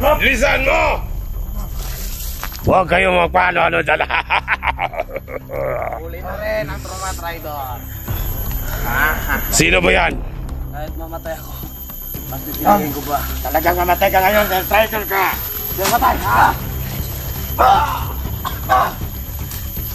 Lisan mo! Huwag kayong magpaano-ano dyan. Huli na rin ang Truman Rider. Sino ba yan? Kahit mamatay ako, mas pipiliin ko ba? Talagang mamatay ka ngayon dahil traitor ka. Diyan matay, ha?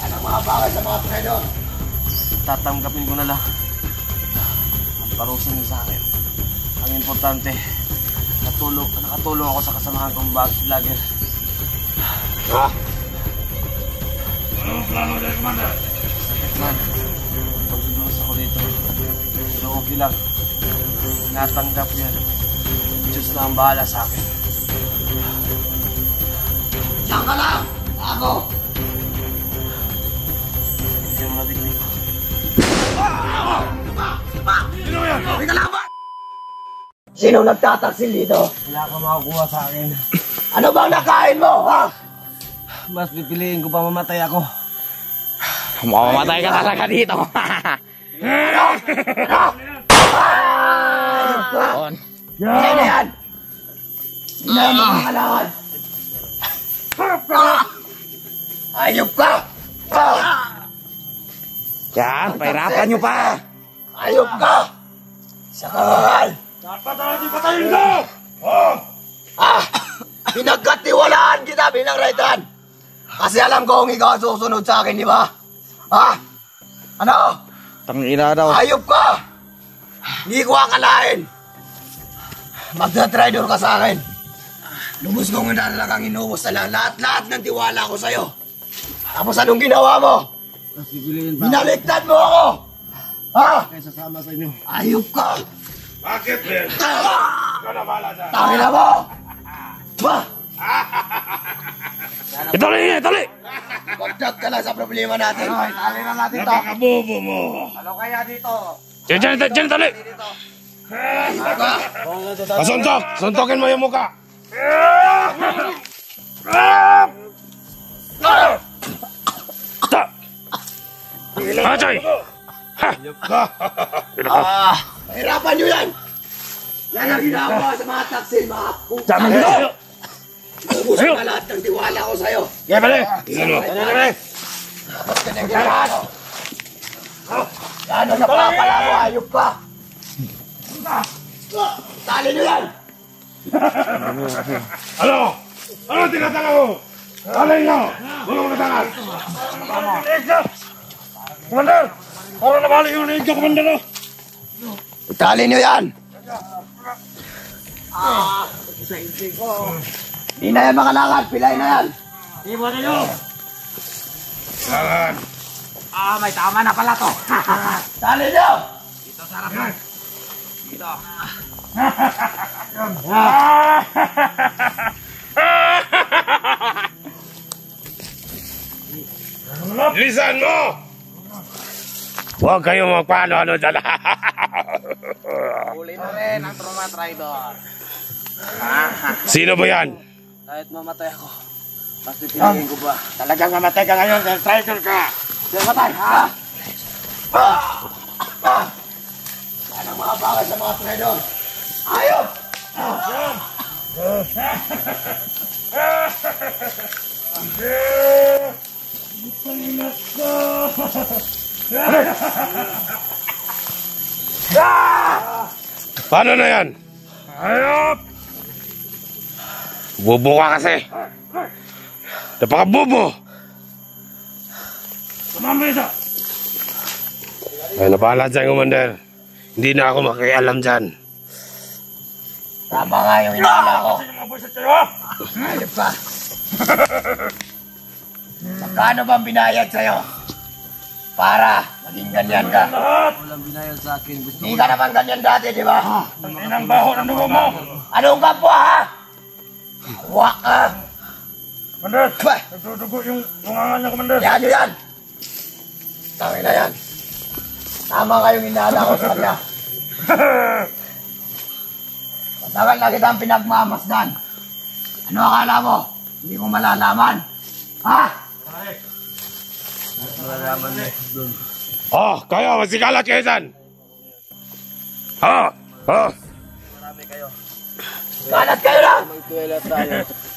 Anong mga bagay sa mga traitor? Tatanggapin ko na lang ang parusa niyo sa akin. Ang importante, nakatulong ako sa kasamahan kong vlogger. Ha? Anong plano dahil, Commander? Sakit man, pagdudulas ako dito. Pero okay lang. Natanggap yan. Diyos na ang bahala sa akin. Diyan ka lang! Ako! Hindi mo nabigli ko. Sino yan? May kalaban! Sino nagtataksil dito? Wala ka makakuha sa akin. Ano bang nakain mo, ha? Mas pipiliin ko pa mamatay ako. Mamamatay ka talaga dito. Ano? Ayop ka! Yan na yan! Hindi na mga kailangan! Ayop ka! Yan, pahirapan nyo pa. Ayop ka! Sa kangal! Dapat natin patayin ko! Pinagkatiwalaan kita bilang Raitan! Kasi alam ko kung ikaw susunod sa akin, di ba? Ha? Ano? Tangina daw. Ayop ka! Hindi ko akalain! Magta-traitor ka sa akin! Lubos kong talagang inuubos na lang lahat ng tiwala ko sa'yo! Tapos anong ginawa mo? Mas pipiliin pa Binaliktad mo ako! Ha? kaysa sama sa inyo. Ayop ka! Bakit, Ben? Ikaw na bahala dyan. Tangina mo! Ba? Itali niya, itali! Pagdag ka lang sa problema natin! Itali na natin to. Napakabobo mo. Ano kaya dito? Diyan, itali! Ayop ka! Pasuntok! Suntokin mo yung mukha! Ta! Acay! Ha! Hirapan nyo yan! Yan ang ginagawa sa mga taksil, mga puta! Tama dito! Ubusan ka lahat ng tiwala ko sa'yo! Kaya pala! Tingnan mo! Dapat ka nang ginahan! Yan ang napapala mo, ayop ka! Tali nyo yan! Ano? Ano tinatanga mo? Alay nyo! Walang natangal! Commander! Para nabali yung naig ka, Commander! Tali nyo yan! Hindi na yan makalakad, pilay na yan! Iwan nyo! Kailangan! May tama na pala to. Tali nyo! Dito sa harapan. Dito. Lisan mo! Huwag kayong magpaano-ano dyan. Huli na rin ang Truman Rider. Sino ba yan? Kahit mamatay ako, mas pipiliin ko ba? Talagang mamatay ka ngayon dahil traitor ka! Diyan matay, ha? Anong mga bagay sa mga traitor? Ayop! Paano na yan? Ayop! Bobo ka kasi. Napaka-bobo! Ay, napala dyan, Commander. Hindi na ako makialam dyan. Tama nga yung inaala ko. Ayop ka! Magkano bang binayad sa'yo? Para maging ganyan ka. Walang binayad sa akin. Gusto Hindi ka naman ganyan dati, di ba? Ang baho ng dugo mo! Anong kapwa, ha? Wak ka! Commander! Ba? Nagdudugo yung angan niya, Commander. Yan nyo yan! Tangin na yan. Tama kayong inaala ko sa kanya. Matagal na kitang pinagmamasdan. Ano akala mo? Hindi ko malalaman. Ha? malalaman mo doon. Oh, kayo, masikalat kayo dyan. Oh, oh. Marami kayo. Kalat kayo lang! May tuwela tayo.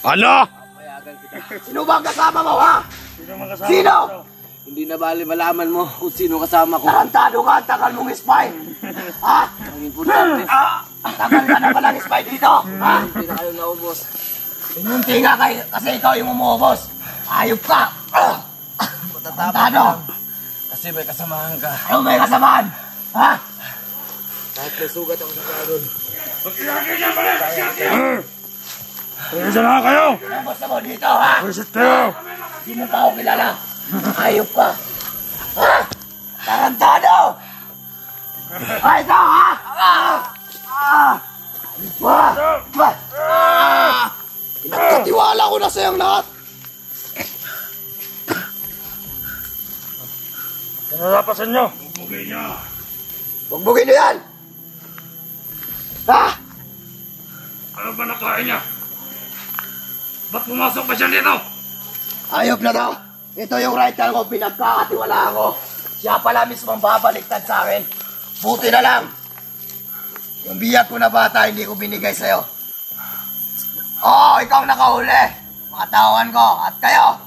Ano? Papayagan kita. Sino ba ang kasama mo, ha? Sino mga kasama? Sino? Hindi na bali malaman mo kung sino kasama ko. Tarantado ka, tagal mong spy! Ha? Ang importante, Tagal ka na palang spy dito, ha? hindi na kayo naubos. Pinunti nga kayo kasi ikaw yung umuubos. Ayop ka! Matatapos Tarantado! lang. Kasi may kasamahan ka. Ano may kasamaan? Ha? Kahit may sugat ako sa karon. Pwede na kayo! Ano gusto mo dito, ha? Pwisit kayo! Hindi mo pa ako kilala. Ayop ka. Ha? Tarantado! Ay, ito, ha? Ayop ka! Pinagkatiwala ko na sa'yong lahat. Pinarapasan nyo! Bumugin nyo! Bugbugin niyo yan! Ha? Ano ba nakain niya? Ba't pumasok pa siya dito? Ayop na daw. Ito yung right hand ko, pinagkakatiwalaan ko. Siya pala mismo ang babaliktad sa akin. Buti na lang. Yung biyak ko na bata, hindi ko binigay sa'yo. Oo, ikaw ang nakahuli. Makatawan ko. At kayo.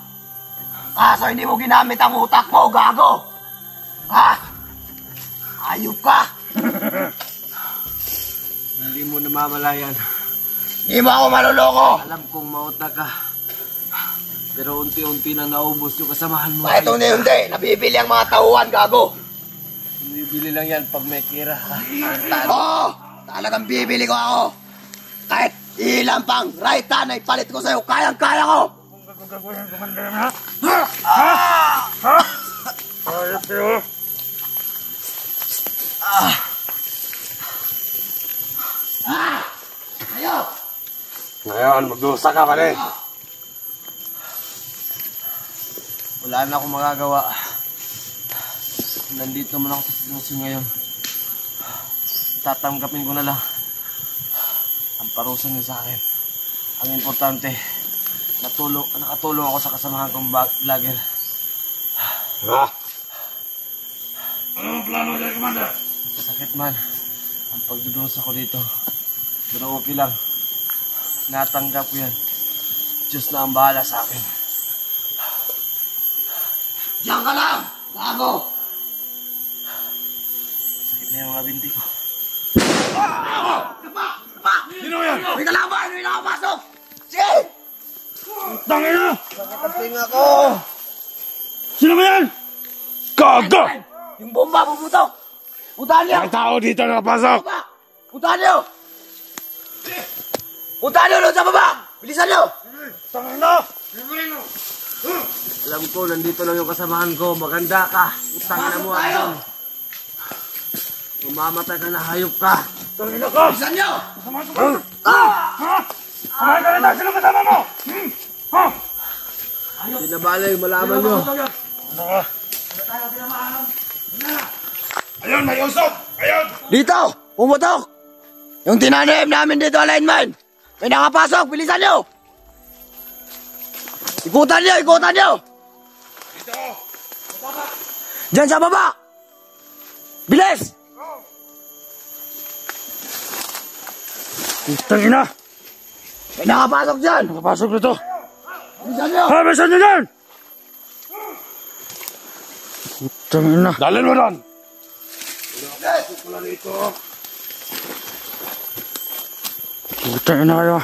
Kaso hindi mo ginamit ang utak mo, gago. Ha? Ayop ka. Hindi mo namamalayan. Hindi mo ako maluloko. Alam kong mauta ka. Pero unti-unti na naubos yung kasamahan mo. Bakit hindi? Nabibili ang mga tauhan, gago. Bibili lang yan pag may kira. Oo, talagang bibili ko ako. Kahit ilang pang right hand ay palit ko sa'yo, kayang-kaya ko. Kung gagawin ang kumanda na, ha? Ha? Ayos kayo! Ayo! Ngayon, magdusa ka pa rin. Wala na akong magagawa. Nandito naman ako sa sitwasyon ngayon. Tatanggapin ko na lang ang parusa niyo sa akin. Ang importante, nakatulong ako sa kasamahan kong vlogger. Ha? Ano ang plano dyan, Commander? Sakit man ang pagdudusa ko dito. Pero okay lang. Natanggap ko yan. Diyos na ang bahala sa akin. Diyan ka lang! Gago! Sakit na yung mga binti ko. Sino yan? May kalaban! May nakapasok! Sige! Tangin na! Sakit ang tinga ko! Sino ba yan? Gago! Yung bomba puputok! Puntahan niyo! May tao dito nakapasok! Baba! Puntahan niyo! Puntahan niyo doon sa baba! Bilisan niyo! Tangin na! Alam ko, nandito lang yung kasamahan ko. Maganda ka. Utang na mo ako. Mamamatay ka na, hayop ka. Tangin na ka! Bilisan niyo! Ha? Kumain ka rin tayo! Sino kasama mo? Ha? Hindi na balay, malaman nyo. Ano ka? Ayun, may usok! Ayun! Dito! Pumutok! Yung tinanim namin dito, alignment! May nakapasok! Bilisan niyo! Ikutan niyo! Ikutan niyo! Dito! Diyan sa baba! Bilis! Tangin na! May nakapasok dyan! Nakapasok dito! Bilisan niyo! Ha? Besan nyo dyan! Tangin na! Dalhin mo doon! Nakapasok pala rito! Tangin na kayo!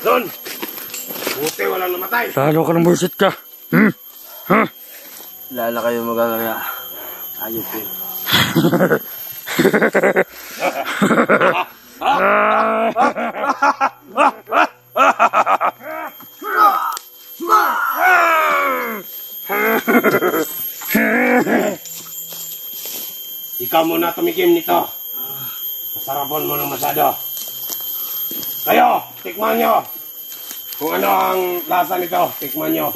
Doon! Buti walang namatay! Lalo ka ng bullshit ka! Ha? Lala kayo magagaya. Hayop ko. Ikaw muna tumikim nito. Masarapan mo ng masyado. Kayo, tikman nyo. Kung ano ang lasa nito, tikman nyo.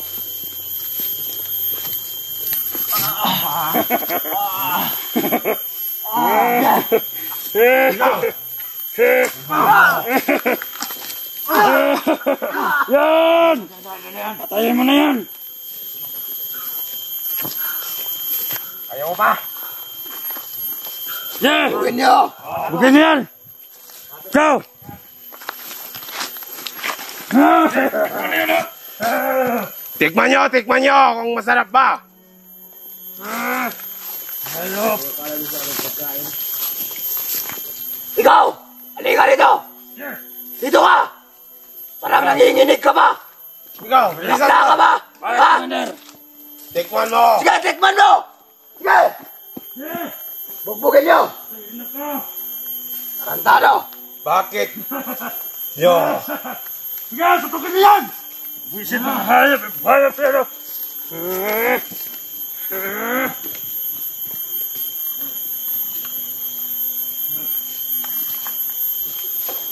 Yan! Patayin mo na yan! Ayaw mo pa! Yeah! Gawin niyo! Bugin niyo yan! Go! Tikman nyo kung masarap ba. Ikaw! Halika rito! Dito ka! Parang nanginginig ka ba? Ikaw, bilisan Lakta ka mo. ba? Ha? Tikman mo. Sige, tikman mo! Sige! Bugbugin nyo! Tarantado! Bakit? Yo. Sige, sutukin mo yan! Buisit na hayop, pero...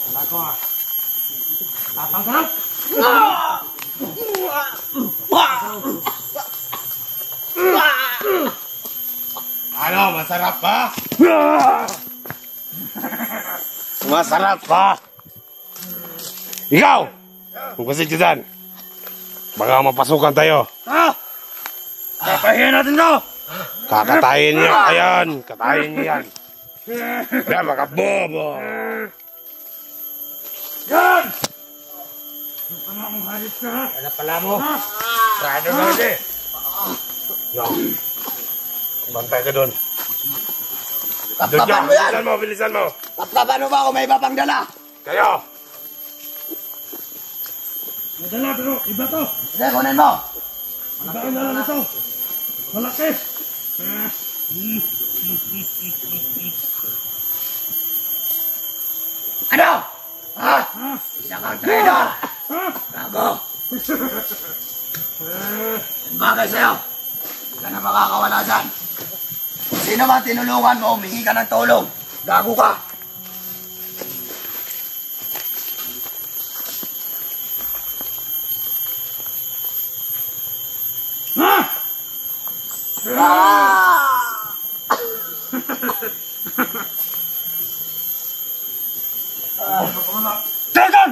Wala ko ah. Tapang ka lang! Ano, masarap ba? Masarap ba? Ikaw! Hugasin ka dyan. Baka mapasukan tayo. Kapahiyan natin to! Kakatayin niyo. Ayan, katayin niyo yan. Yan, mga bobo. Yan! Ano ka na kung halit ka ha? Ano pala mo? Rado na rin eh. Yan. Bantay ka doon. Doon Taptapan dyan. mo yan! Bilisan mo, bilisan mo. Taptapan mo ba kung may iba pang dala? Kayo. May dala pero iba to! Sige, kunin mo! Iba ang dala nito! Malaki! Ano? Ha? Isa kang traidor! Gago! Ang bagay sa'yo! Hindi ka na makakawala dyan! Kung sino man tinulungan mo, humingi ka ng tulong! Gago ka! Ha? Dragon!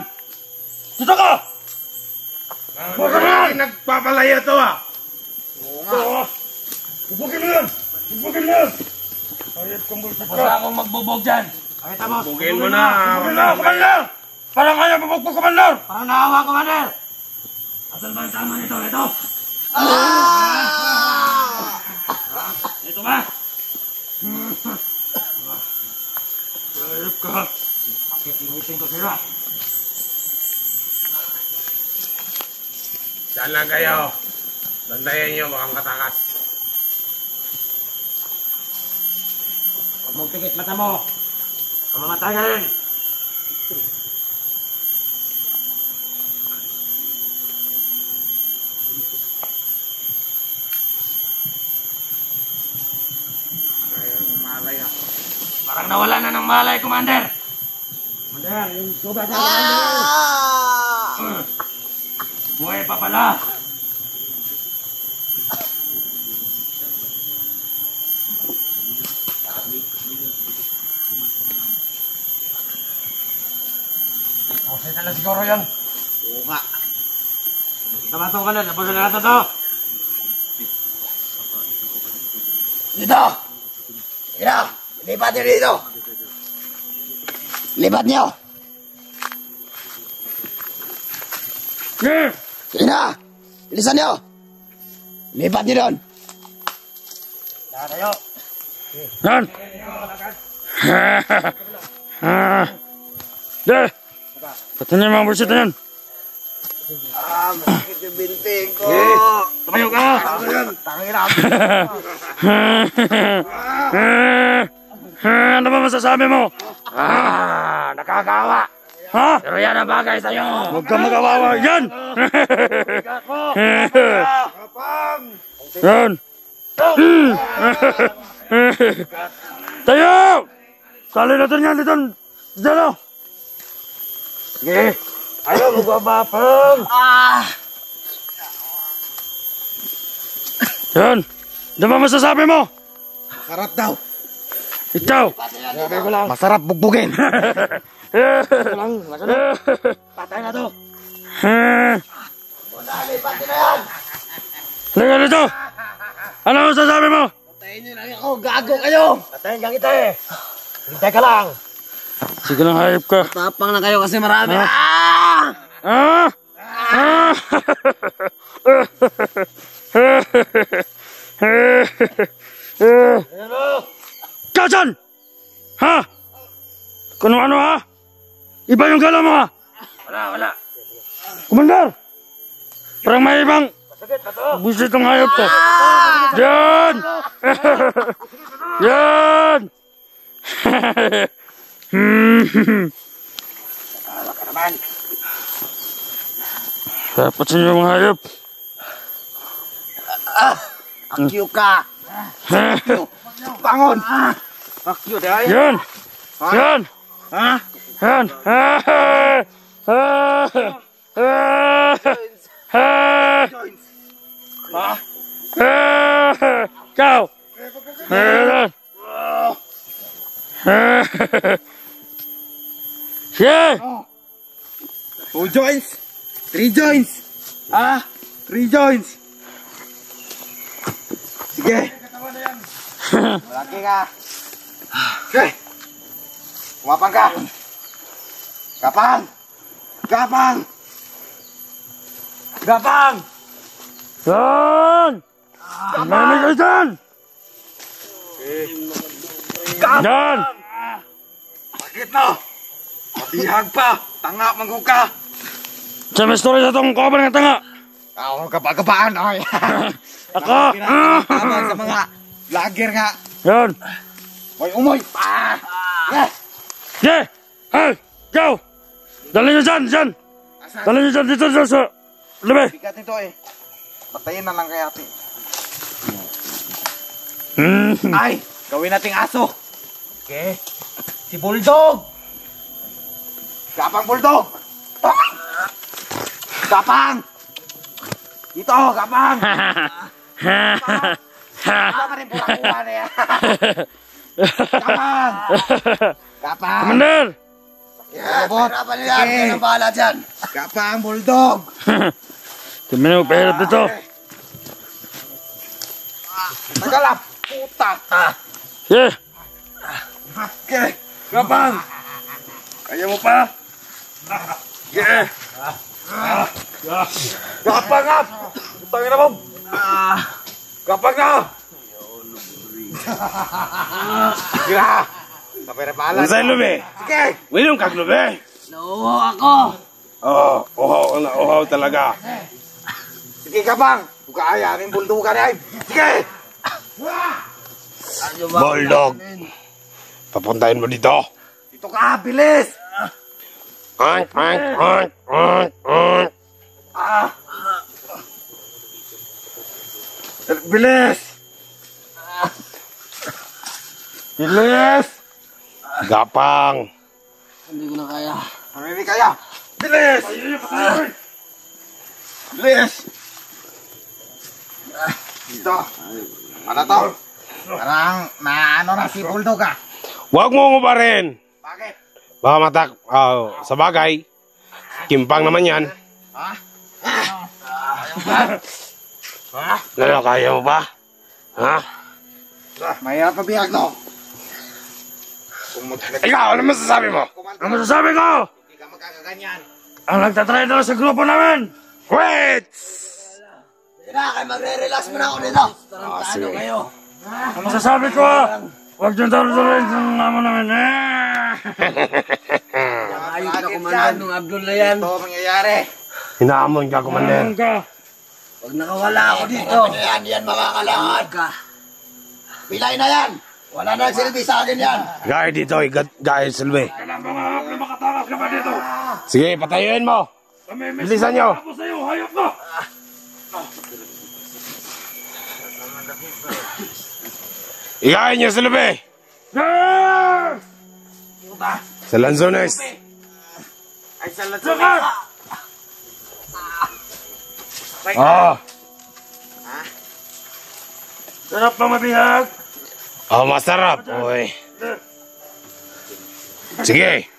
Dito ka! Bakit nagpapalaya to ah? Bubugin mo yan! Bubugin mo yan! Ayip kang bullshit ka! Basta akong magbubog dyan! Pakita mo! Bugin mo na. Bugin na! Commander! Parang kaya bubugbog, Commander! Parang naawa, Commander! Asan ba ang tama nito? Ito! Ito ba? Ayip ka! Bakit initin ko sila? Saan lang kayo? Bantayan nyo, mukhang katakas. Huwag mong pikit mata mo! Kamamatay ka rin! Parang nawala na ng malay, Commander! Commander, yung soba sa Commander! Buhay pa pala! Pusay na lang siguro yun. Oo nga. Namatong ka na, napusin na natin to. Dito! Sige na! Lipat niyo dito! Lipat niyo! Sige na! Bilisan niyo! Lipat niyo doon! Tayo. Yan! De! Pati niyo mga bullshit na yan. Masakit yung binting ko! Tumayo ka! Tangina! Ano ba masasabi mo? Nakakawa! Ha? Pero yan ang bagay sa'yo! Huwag kang magawawa. Yan! Yan! Tayo! Sali natin yan dito. Dito. Sige. Ayaw magbabapang. Yan. Ano ba masasabi mo? Masarap daw! Ikaw. Sabi ko lang. Masarap bugbugin! Patay na to! Lipat niyo na yan! Halika dito. Ano masasabi mo? Patayin niyo lang ako! Gago kayo! Patayin kang kita eh. Hintay ka lang. Sige lang, hayop ka. Tapang na kayo kasi marami! Ah! Commander! Parang may ibang busit ang hayop to. Yan! Yan! Dapat sa inyo mga hayop. Akyo ka! Bangon! Akyo dahil! Yan! Yan! Yan! Kau! Yan! Yan! 2 joints! 3 joints! 3 joints! Sige! Malaki ka! Sige! Kumapang ka! Kapang! Kapang! Kapang! Yan! Mami kayo dyan! Yan! Bakit no? Mabihag pa! Tanga manggug ka! Sa may story sa itong cover ng tanga! Ako kapagkapaan ay! Ako! Tama sa mga lager nga! Yan! Umoy! Umoy! Yes! Yeah! Hey! Go! Dali nyo dyan! Dyan! Dali nyo dyan! Dito dyan sa... Labi! Bigat nito eh! Patayin na lang kaya ate! Ay! Gawin nating aso! Okay? Si Bulldog! Gapang Bulldog! Gapang! Dito! Gapang! Ano ka rin pula-pula na yan? Gapang! Gapang! Commander! Hirapan nyo yan! Yan ang bahala dyan! Gapang Bulldog! Tingnan mo, pahirap dito. Nagalap! Puta! Yeah! Okay! Gapang! Kaya mo pa? Yeah! Gapang nga! Putangin na mo! Gapang na! Sige na! Kapira-pala! Unsay lubi? Sige! Wilong kag lubi? Nauho ako. Oo, uhaw na uhaw talaga. Sige Gapang! Buka ay aming buldukan ay! Sige! Bulldog. Papuntahin mo dito. Dito ka! Bilis! Ank. Bilis! Bilis! Gapang. Hindi ko na kaya. Hindi kaya! Bilis! Bilis! Dito! Ano to? Parang ano na si Bulldog ah! Huwag mo ngubarin. Bakit? Baka matak... sa bagay. Kimpang naman yan. Ha? Ano, kaya mo ba? Ha? Mahirap pa biyag no? Kung Ikaw, ano masasabi mo? Ano masasabi ko? Hindi ka magkakaganyan. Ang nagtatry daw sa grupo namin! Wait! Hindi na, kayo magre-relax mo na ako nito. Sige. Ang masasabi ko, huwag nyo darudarin ng naman namin. Ayos na kumandan ng Abdul na yan. Ito mangyayari. Hinaamon ka, Commander. Ano ka? Pag nakawala ako dito. Yan makakalakad. Pilay na yan. Wala na silbi sa akin yan. Gaya dito, gaya Silvi. Kailangan mga hayop na makatakas ka pa dito. Sige, patayuin mo. Bilisan nyo. Ako sa'yo, hayop ko! Igayin nyo, Silvi. Yeah! Sa Lanzones. Ay, salat Saka! Oh, Sarap pa mabihag. masarap. Uy. Sige.